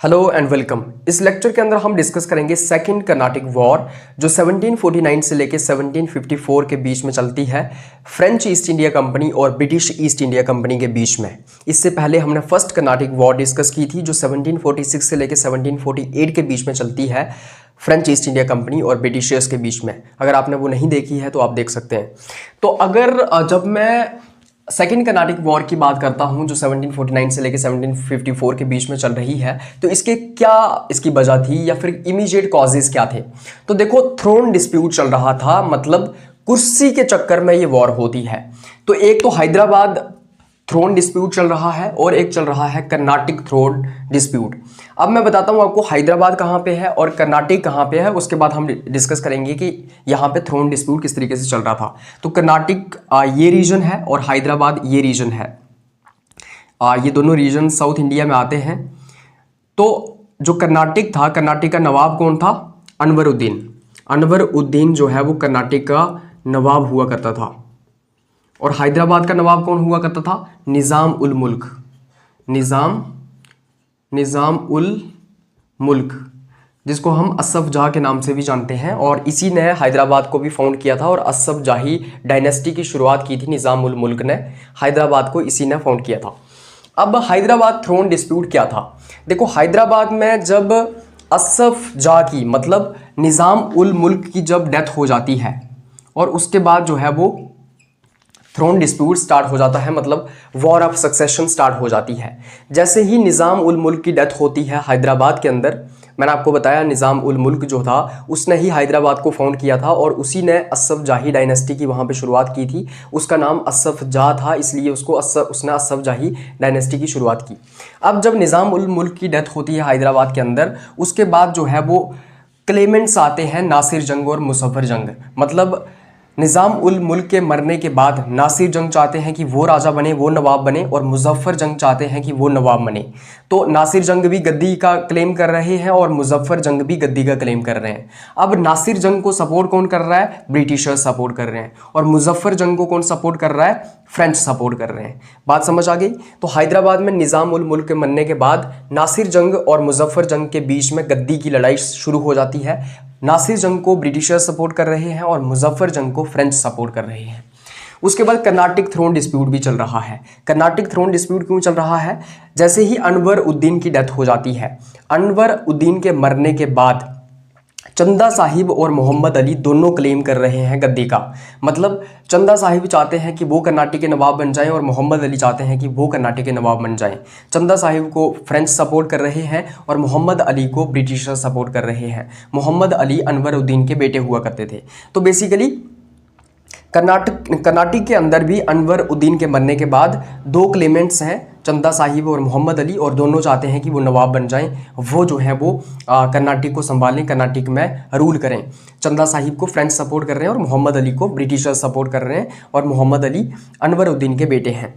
Hello and welcome. इस lecture के अंदर हम डिस्कस करेंगे सेकंड कर्नाटिक वॉर जो 1749 से लेकर 1754 के बीच में चलती है फ्रेंच ईस्ट इंडिया कंपनी और ब्रिटिश ईस्ट इंडिया कंपनी के बीच में। इससे पहले हमने फर्स्ट कर्नाटिक वॉर डिस्कस की थी जो 1746 से लेकर 1748 के बीच में चलती है फ्रेंच ईस्ट इंडिया कंपनी और ब्रिटिशर्स के बीच में। अगर आपने वो नहीं देखी है तो आप देख सकते हैं। तो अगर जब मैं सेकेंड कर्नाटिक वॉर की बात करता हूं जो 1749 से लेकर 1754 के बीच में चल रही है तो इसकी वजह थी या फिर इमीडिएट कॉजेज क्या थे। तो देखो, थ्रोन डिस्प्यूट चल रहा था, मतलब कुर्सी के चक्कर में ये वॉर होती है। तो एक तो हैदराबाद थ्रोन डिस्प्यूट चल रहा है और एक चल रहा है कर्नाटिक थ्रोन डिस्प्यूट। अब मैं बताता हूं आपको हैदराबाद कहां पे है और कर्नाटिक कहां पे है, उसके बाद हम डिस्कस करेंगे कि यहां पे थ्रोन डिस्प्यूट किस तरीके से चल रहा था। तो कर्नाटिक ये रीजन है और हैदराबाद ये रीजन है। ये दोनों रीजन साउथ इंडिया में आते हैं। तो जो कर्नाटिक था, कर्नाटिक का नवाब कौन था? अनवरुद्दीन। अनवरुद्दीन जो है वो कर्नाटिक का नवाब हुआ करता था। और हैदराबाद का नवाब कौन हुआ करता था? निज़ाम उल मुल्क। निज़ाम उल मुल्क, जिसको हम असफ जाह के नाम से भी जानते हैं। और इसी ने हैदराबाद को भी फाउंड किया था और असफ जाही डायनेस्टी की शुरुआत की थी। निज़ाम उल मुल्क ने हैदराबाद को इसी ने फाउंड किया था। अब हैदराबाद थ्रोन डिस्प्यूट क्या था? देखो, हैदराबाद में जब असफ जाह की मतलब निज़ाम उल मुल्क की जब डेथ हो जाती है और उसके बाद जो है वो थ्रोन डिस्प्यूट स्टार्ट हो जाता है, मतलब वॉर ऑफ सक्सेशन स्टार्ट हो जाती है। जैसे ही निज़ाम उल मुल्क की डेथ होती है हैदराबाद के अंदर, मैंने आपको बताया निज़ाम उल मुल्क जो था उसने ही हैदराबाद को फाउंड किया था और उसी ने असफ जाही डायनेस्टी की वहाँ पे शुरुआत की थी। उसका नाम असफ जाह था, इसलिए उसने असफ जाही डायनेस्टी की शुरुआत की। अब जब निज़ाम उल मुल्क की डेथ होती है हैदराबाद के अंदर, उसके बाद जो है वो क्लेमेंट्स आते हैं, नासिर जंग और मुजफ्फर जंग। मतलब निज़ाम उल मुल्क के मरने के बाद नासिर जंग चाहते हैं कि वो राजा बने, वो नवाब बने, और मुजफ्फर जंग चाहते हैं कि वो नवाब बने। तो नासिर जंग भी गद्दी का क्लेम कर रहे हैं और मुजफ्फर जंग भी गद्दी का क्लेम कर रहे हैं। अब नासिर जंग को सपोर्ट कौन कर रहा है? ब्रिटिशर्स सपोर्ट कर रहे हैं। और मुजफ्फर जंग को कौन सपोर्ट कर रहा है? फ्रेंच सपोर्ट कर रहे हैं। बात समझ आ गई? तो हैदराबाद में निज़ाम उल मुल्क के मरने के बाद नासिर जंग और मुजफ्फर जंग के बीच में गद्दी की लड़ाई शुरू हो जाती है। नासिर जंग को ब्रिटिशर्स सपोर्ट कर रहे हैं और मुजफ्फर जंग को फ्रेंच सपोर्ट कर रहे हैं। उसके बाद कर्नाटिक थ्रोन डिस्प्यूट भी चल रहा है। कर्नाटिक थ्रोन डिस्प्यूट क्यों चल रहा है? जैसे ही अनवर उद्दीन की डेथ हो जाती है, अनवर उद्दीन के मरने के बाद चंदा साहिब और मोहम्मद अली दोनों क्लेम कर रहे हैं गद्दी का। मतलब चंदा साहिब चाहते हैं कि वो कर्नाटक के नवाब बन जाएं और मोहम्मद अली चाहते हैं कि वो कर्नाटक के नवाब बन जाएं। चंदा साहिब को फ्रेंच सपोर्ट कर रहे हैं और मोहम्मद अली को ब्रिटिशर सपोर्ट कर रहे हैं। मोहम्मद अली अनवर उद्दीन के बेटे हुआ करते थे। तो बेसिकली कर्नाटक के अंदर भी अनवर उद्दीन के मरने के बाद दो क्लेमेंट्स हैं, चंदा साहिब और मोहम्मद अली, और दोनों चाहते हैं कि वो नवाब बन जाएं, वो जो है वो कर्नाटक को संभालें, कर्नाटक में रूल करें। चंदा साहिब को फ्रेंच सपोर्ट कर रहे हैं और मोहम्मद अली को ब्रिटिशर सपोर्ट कर रहे हैं, और मोहम्मद अली अनवर उद्दीन के बेटे हैं।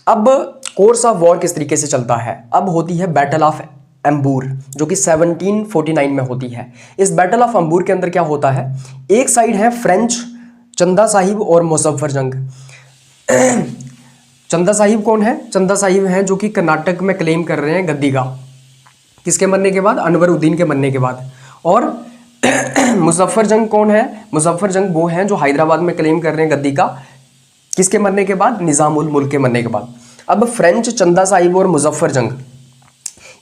अब कोर्स ऑफ वॉर किस तरीके से चलता है? अब होती है बैटल ऑफ एम्बूर, जो कि 1749 में होती है। इस बैटल ऑफ एम्बूर के अंदर क्या होता है? एक साइड है फ्रेंच, चंदा साहिब और मुजफ्फर जंग। चंदा साहिब कौन है? चंदा साहिब हैं जो कि कर्नाटक में क्लेम कर रहे हैं गद्दी का, किसके मरने के बाद? अनवर उद्दीन के मरने के बाद। और मुजफ्फर जंग कौन है? मुजफ्फर जंग वो हैं जो हैदराबाद में क्लेम कर रहे हैं गद्दी का, किसके मरने के बाद? निज़ाम उल मुल्क के मरने के बाद। अब फ्रेंच, चंदा साहिब और मुजफ्फर जंग,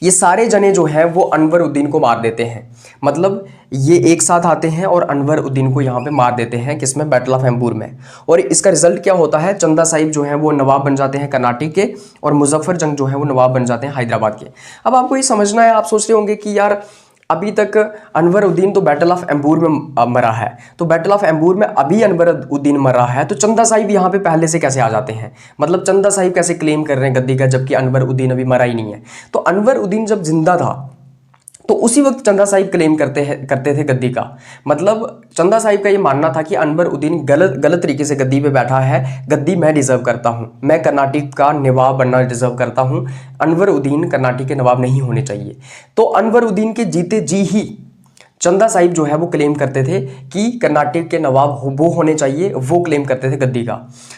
ये सारे जने जो हैं वो अनवर उद्दीन को मार देते हैं। मतलब ये एक साथ आते हैं और अनवर उद्दीन को यहाँ पे मार देते हैं, किसमें? बैटल ऑफ एम्बूर में। और इसका रिजल्ट क्या होता है? चंदा साहिब जो हैं वो नवाब बन जाते हैं कर्नाटक के, और मुजफ्फर जंग जो है वो नवाब बन जाते हैं हैदराबाद के। अब आपको ये समझना है, आप सोच रहे होंगे कि यार अभी तक अनवर उद्दीन तो बैटल ऑफ एम्बूर में मरा है, तो बैटल ऑफ एम्बूर में अभी अनवर उद्दीन मर रहा है, तो चंदा साहिब यहाँ पे पहले से कैसे आ जाते हैं? मतलब चंदा साहिब कैसे क्लेम कर रहे हैं गद्दी का, जबकि अनवर उद्दीन अभी मरा ही नहीं है। तो अनवर उद्दीन जब जिंदा था तो उसी वक्त चंदा साहिब क्लेम करते थे गद्दी का। मतलब चंदा साहिब का ये मानना था कि अनवर उद्दीन गलत तरीके से गद्दी पे बैठा है, गद्दी मैं डिजर्व करता हूँ, मैं कर्नाटक का नवाब बनना डिजर्व करता हूँ, अनवर उद्दीन कर्नाटक के नवाब नहीं होने चाहिए। तो अनवर उद्दीन के जीते जी ही चंदा साहिब जो है वो क्लेम करते थे कि कर्नाटक के नवाब वो होने चाहिए, वो क्लेम करते थे गद्दी का।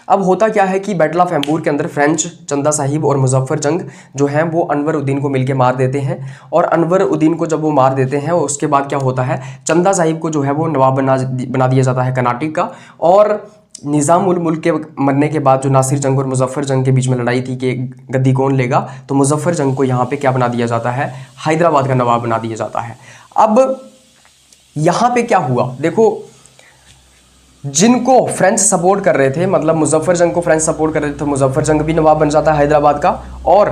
अब होता क्या है कि बैटल ऑफ एम्बूर के अंदर फ्रेंच चंदा साहिब और मुजफ्फर जंग जो है वो अनवर उद्दीन को मिलके मार देते हैं, और अनवर उद्दीन को जब वो मार देते हैं उसके बाद क्या होता है, चंदा साहिब को जो है वो नवाब बना दिया जाता है कर्नाटक का। और निज़ाम उल मुल्क के मरने के बाद जो नासिर जंग और मुजफ्फर जंग के बीच में लड़ाई थी कि गद्दी कौन लेगा, तो मुजफ्फर जंग को यहाँ पे क्या बना दिया जाता है, हैदराबाद का नवाब बना दिया जाता है। अब यहाँ पे क्या हुआ, देखो जिनको फ्रेंच सपोर्ट कर रहे थे, मतलब मुजफ्फर जंग को फ्रेंच सपोर्ट कर रहे थे, तो मुजफ्फर जंग भी नवाब बन जाता है हैदराबाद का, और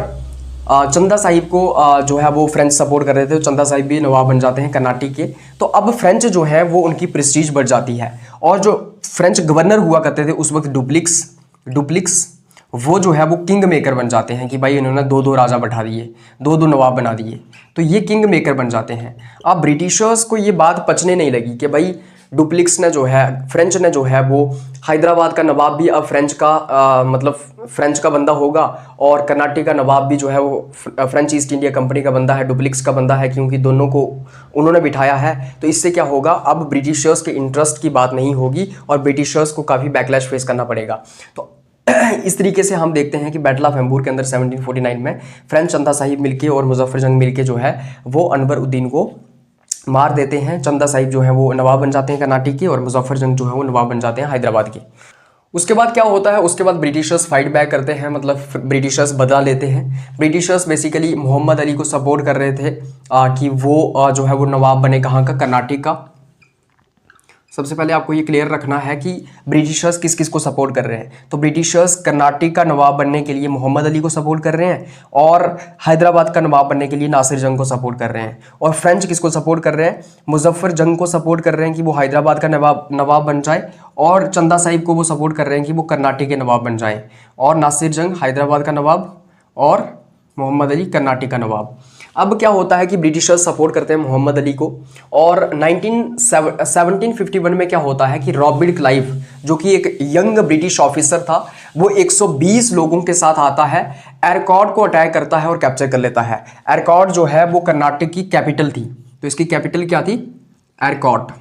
चंदा साहिब को जो है वो फ्रेंच सपोर्ट कर रहे थे, तो चंदा साहिब भी नवाब बन जाते हैं कर्नाटक के। तो अब फ्रेंच जो है वो उनकी प्रेस्टीज बढ़ जाती है, और जो फ्रेंच गवर्नर हुआ करते थे उस वक्त डुप्लिक्स वो जो है वो किंग मेकर बन जाते हैं कि भाई इन्होंने दो दो राजा बैठा दिए, दो दो नवाब बना दिए, तो ये किंग मेकर बन जाते हैं। अब ब्रिटिशर्स को ये बात पचने नहीं लगी कि भाई डुप्लिक्स ने जो है, फ्रेंच ने जो है वो हैदराबाद का नवाब भी अब फ्रेंच का मतलब फ्रेंच का बंदा होगा, और कर्नाटक का नवाब भी जो है वो फ्रेंच ईस्ट इंडिया कंपनी का बंदा है, डुप्लिक्स का बंदा है, क्योंकि दोनों को उन्होंने बिठाया है। तो इससे क्या होगा, अब ब्रिटिशर्स के इंटरेस्ट की बात नहीं होगी और ब्रिटिशर्स को काफ़ी बैकलैश फेस करना पड़ेगा। तो इस तरीके से हम देखते हैं कि बैटल ऑफ एम्बूर के अंदर 1749 में फ्रेंच चंदा साहिब मिलके और मुजफ्फर जंग मिलके जो है वो अनवर उद्दीन को मार देते हैं। चंदा साहिब जो है वो नवाब बन जाते हैं कर्नाटक के, और मुजफ्फर जंग जो है वो नवाब बन जाते हैं हैदराबाद के। उसके बाद क्या होता है, उसके बाद ब्रिटिशर्स फाइट बैक करते हैं, मतलब ब्रिटिशर्स बदला लेते हैं। ब्रिटिशर्स बेसिकली मोहम्मद अली को सपोर्ट कर रहे थे कि वो जो है वो नवाब बने, कहाँ का, कर्नाटक का। सबसे पहले आपको ये क्लियर रखना है कि ब्रिटिशर्स किस किस को सपोर्ट कर रहे हैं। तो ब्रिटिशर्स कर्नाटक का नवाब बनने के लिए मोहम्मद अली को सपोर्ट कर रहे हैं, और हैदराबाद का नवाब बनने के लिए नासिर जंग को सपोर्ट कर रहे हैं। और फ्रेंच किसको सपोर्ट कर रहे हैं, मुजफ्फर जंग को सपोर्ट कर रहे हैं कि वो हैदराबाद का नवाब बन जाए, और चंदा साहिब को वो सपोर्ट कर रहे हैं कि वो कर्नाटक के नवाब बन जाए, और नासिर जंग हैदराबाद का नवाब और मोहम्मद अली कर्नाटक का नवाब। अब क्या होता है कि ब्रिटिशर्स सपोर्ट करते हैं मोहम्मद अली को, और 1751 में क्या होता है कि रॉबर्ट क्लाइव जो कि एक यंग ब्रिटिश ऑफिसर था, वो 120 लोगों के साथ आता है, एरकॉट को अटैक करता है और कैप्चर कर लेता है। एरकॉट जो है वो कर्नाटक की कैपिटल थी, तो इसकी कैपिटल क्या थी, एरकॉट।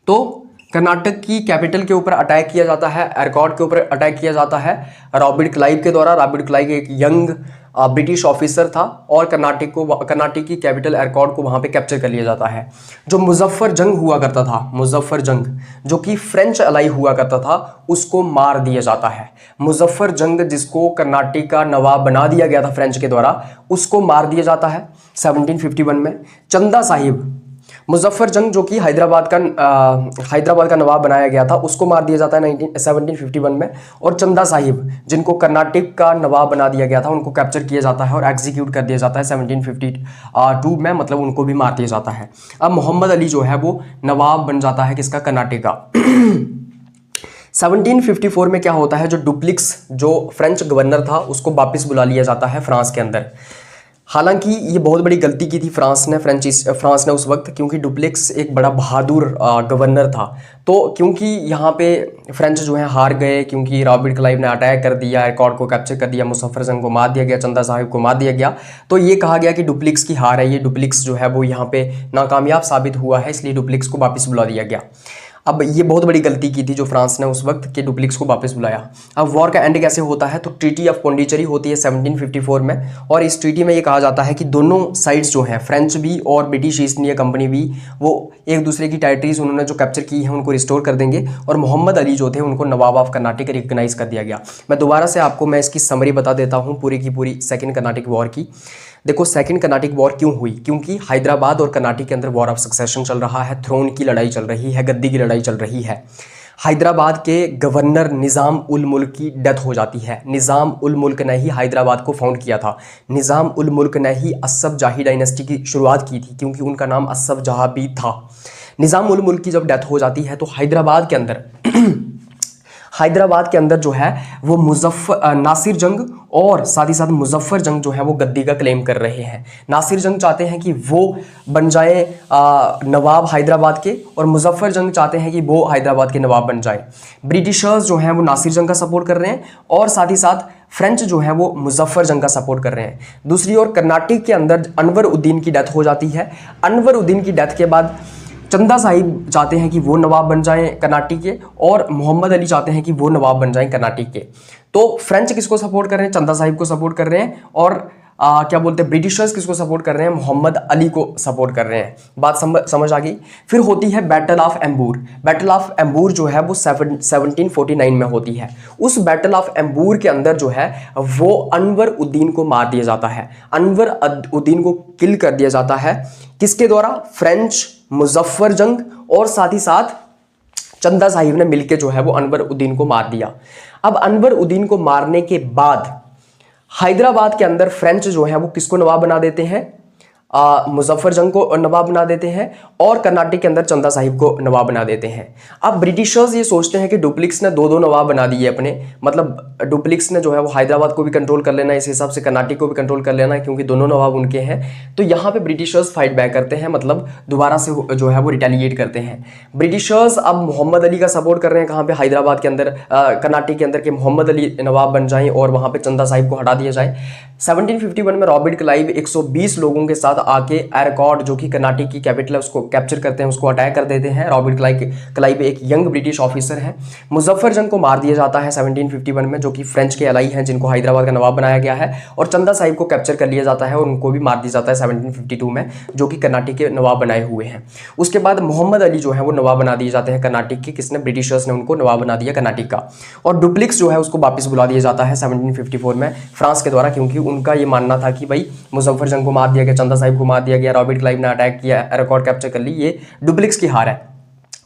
तो कर्नाटक की कैपिटल के ऊपर अटैक किया जाता है, एरकॉट के ऊपर अटैक किया जाता है रॉबर्ट क्लाइव के द्वारा। रॉबर्ट क्लाइव एक यंग ब्रिटिश ऑफिसर था, और कर्नाटक की कैपिटल एरकॉट को वहां पे कैप्चर कर लिया जाता है। जो मुजफ्फर जंग हुआ करता था, मुजफ्फर जंग जो कि फ्रेंच अलाई हुआ करता था, उसको मार दिया जाता है। मुजफ्फर जंग जिसको कर्नाटक का नवाब बना दिया गया था फ्रेंच के द्वारा, उसको मार दिया जाता है 1751 में। चंदा साहिब, मुजफ्फर जंग जो कि हैदराबाद का नवाब बनाया गया था, उसको मार दिया जाता है 1751 में। और चंदा साहिब जिनको कर्नाटक का नवाब बना दिया गया था, उनको कैप्चर किया जाता है और एग्जीक्यूट कर दिया जाता है 1752 में, मतलब उनको भी मार दिया जाता है। अब मोहम्मद अली जो है वो नवाब बन जाता है किसका, कर्नाटक का। 1754 में क्या होता है, जो डुप्लिक्स जो फ्रेंच गवर्नर था उसको वापस बुला लिया जाता है फ्रांस के अंदर। हालांकि ये बहुत बड़ी गलती की थी फ्रांस ने उस वक्त, क्योंकि डुप्लेक्स एक बड़ा बहादुर गवर्नर था। तो क्योंकि यहाँ पे फ्रेंच जो है हार गए, क्योंकि रॉबर्ट क्लाइव ने अटैक कर दिया, एरकॉट को कैप्चर कर दिया, मुजफ्फर जंग को मार दिया गया, चंदा साहिब को मार दिया गया, तो ये कहा गया कि डुप्लेक्स की हार है, ये डुप्लेक्स जो है वो यहाँ पे नाकामयाब साबित हुआ है, इसलिए डुप्लेक्स को वापस बुला दिया गया। अब ये बहुत बड़ी गलती की थी जो फ्रांस ने उस वक्त के डुप्लिक्स को वापस बुलाया। अब वॉर का एंड कैसे होता है, तो ट्रीटी ऑफ पौंडीचेरी होती है 1754 में, और इस ट्रीटी में ये कहा जाता है कि दोनों साइड्स जो हैं, फ्रेंच भी और ब्रिटिश ईस्ट इंडिया कंपनी भी, वो एक दूसरे की टेरिटरीज उन्होंने जो कैप्चर की है उनको रिस्टोर कर देंगे, और मोहम्मद अली जो थे उनको नवाब ऑफ कर्नाटक रिकग्नाइज कर दिया गया। मैं दोबारा से आपको मैं इसकी समरी बता देता हूँ पूरी की पूरी सेकेंड कर्नाटक वॉर की। देखो, सेकंड कर्नाटक वॉर क्यों हुई, क्योंकि हैदराबाद और कर्नाटक के अंदर वॉर ऑफ सक्सेशन चल रहा है, थ्रोन की लड़ाई चल रही है, गद्दी की लड़ाई चल रही है। हैदराबाद के गवर्नर निज़ाम उल मुल्क की डेथ हो जाती है। निज़ाम उल मुल्क ने ही हैदराबाद को फाउंड किया था, निज़ाम उल मुल्क ने ही असफ जाही डायनेस्टी की शुरुआत की थी, क्योंकि उनका नाम असफ जहाँ भी था। निज़ाम उल मुल्क की जब डेथ हो जाती है तो हैदराबाद के अंदर जो है वो नासिर जंग और साथ ही साथ मुजफ्फर जंग जो है वो गद्दी का क्लेम कर रहे हैं। नासिर जंग चाहते हैं कि वो बन जाए नवाब हैदराबाद के, और मुजफ्फर जंग चाहते हैं कि वो हैदराबाद के नवाब बन जाए। ब्रिटिशर्स जो हैं वो नासिर जंग का सपोर्ट कर रहे हैं, और साथ ही साथ फ्रेंच जो है वो मुजफ्फर जंग का सपोर्ट कर रहे हैं। दूसरी ओर कर्नाटक के अंदर अनवर उद्दीन की डेथ हो जाती है। अनवर उद्दीन की डेथ के बाद चंदा साहिब चाहते हैं कि वो नवाब बन जाएं कर्नाटक के, और मोहम्मद अली चाहते हैं कि वो नवाब बन जाएं कर्नाटक के। तो फ्रेंच किसको सपोर्ट कर रहे हैं? चंदा साहिब को सपोर्ट कर रहे हैं। और क्या बोलते हैं, ब्रिटिशर्स किसको सपोर्ट कर रहे हैं? मोहम्मद अली को सपोर्ट कर रहे हैं। बात समझ आ गई। फिर होती है बैटल ऑफ एम्बूर। बैटल ऑफ एम्बूर जो है वो 1749 में होती है। उस बैटल ऑफ एम्बूर के अंदर जो है वो अनवर उद्दीन को मार दिया जाता है। अनवर उद्दीन को किल कर दिया जाता है। किसके द्वारा? फ्रेंच, मुजफ्फर जंग और साथ ही साथ चंदा साहिब ने मिलकर जो है वो अनवर उद्दीन को मार दिया। अब अनवर उद्दीन को मारने के बाद हैदराबाद के अंदर फ्रेंच जो है वो किसको नवाब बना देते हैं? मुजफ्फर जंग को नवाब बना देते हैं, और कर्नाटक के अंदर चंदा साहिब को नवाब बना देते हैं। अब ब्रिटिशर्स ये सोचते हैं कि डुप्लिक्स ने दो नवाब बना दिए अपने, मतलब डुप्लिक्स ने जो है वो हैदराबाद को भी कंट्रोल कर लेना, इस हिसाब से कर्नाटक को भी कंट्रोल कर लेना, क्योंकि दोनों नवाब उनके हैं। तो यहाँ पे ब्रिटिशर्स फाइट बैक करते हैं, मतलब दोबारा से जो है वो रिटेलिएट करते हैं। ब्रिटिशर्स अब मोहम्मद अली का सपोर्ट कर रहे हैं, कहाँ पे? हैदराबाद के अंदर, कर्नाटक के अंदर के मोहम्मद अली नवाब बन जाएं और वहाँ पे चंदा साहिब को हटा दिया जाए। 1751 में रॉबर्ट क्लाइव 120 लोगों के साथ आके एरकॉट, जो कि कर्नाटक की कैपिटल है, उसको कैप्चर करते हैं, उसको अटैक कर देते हैं। रॉबर्ट क्लाइव एक यंग ब्रिटिश ऑफिसर है। मुजफ्फर जंग को मार दिया जाता है 1751 में, जो कि फ्रेंच के अलाई हैं, जिनको हैदराबाद का नवाब बनाया गया है। और चंदा साहिब को कैप्चर कर लिया जाता है और उनको भी मार दिया जाता है 1752 में, जो कि कर्नाटक के नवाब बनाए हुए हैं। उसके बाद मोहम्मद अली जो है वो नवाब बना दिए जाते हैं कर्नाटक के। किसने? ब्रिटिशर्स ने उनको नवाब बना दिया कर्नाटक का। और डुप्लिक्स जो है उसको वापस बुला दिया जाता है 1754 में फ्रांस के द्वारा, क्योंकि उनका ये मानना था कि भाई मुजफ्फर जंग को मार दिया गया, चंदा साहिब को मार दिया गया, रॉबर्ट क्लाइव ने अटैक किया, रिकॉर्ड कैप्चर कर ली, ये डुप्लिक्स की हार है।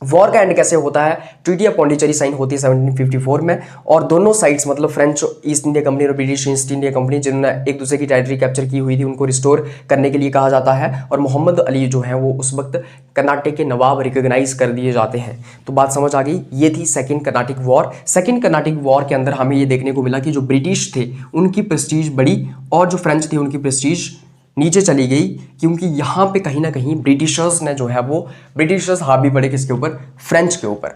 वॉर का एंड कैसे होता है? ट्रीटी ऑफ पौंडीचेरी साइन होती है 1754 में, और दोनों साइड्स, मतलब फ्रेंच ईस्ट इंडिया कंपनी और ब्रिटिश ईस्ट इंडिया कंपनी, जिन्होंने एक दूसरे की टेरिटरी कैप्चर की हुई थी, उनको रिस्टोर करने के लिए कहा जाता है। और मोहम्मद अली जो है वो उस वक्त कर्नाटक के नवाब रिकॉग्नाइज कर दिए जाते हैं। तो बात समझ आ गई। ये थी second Karnataka war. Second Karnataka war के अंदर हमें ये देखने को मिला कि जो ब्रिटिश थे उनकी प्रेस्टीज बढ़ी, और जो फ्रेंच थे उनकी प्रेस्टीज नीचे चली गई, क्योंकि यहाँ पे कहीं ना कहीं ब्रिटिशर्स ने जो है वो ब्रिटिशर्स हावी पड़े किसके ऊपर? फ्रेंच के ऊपर।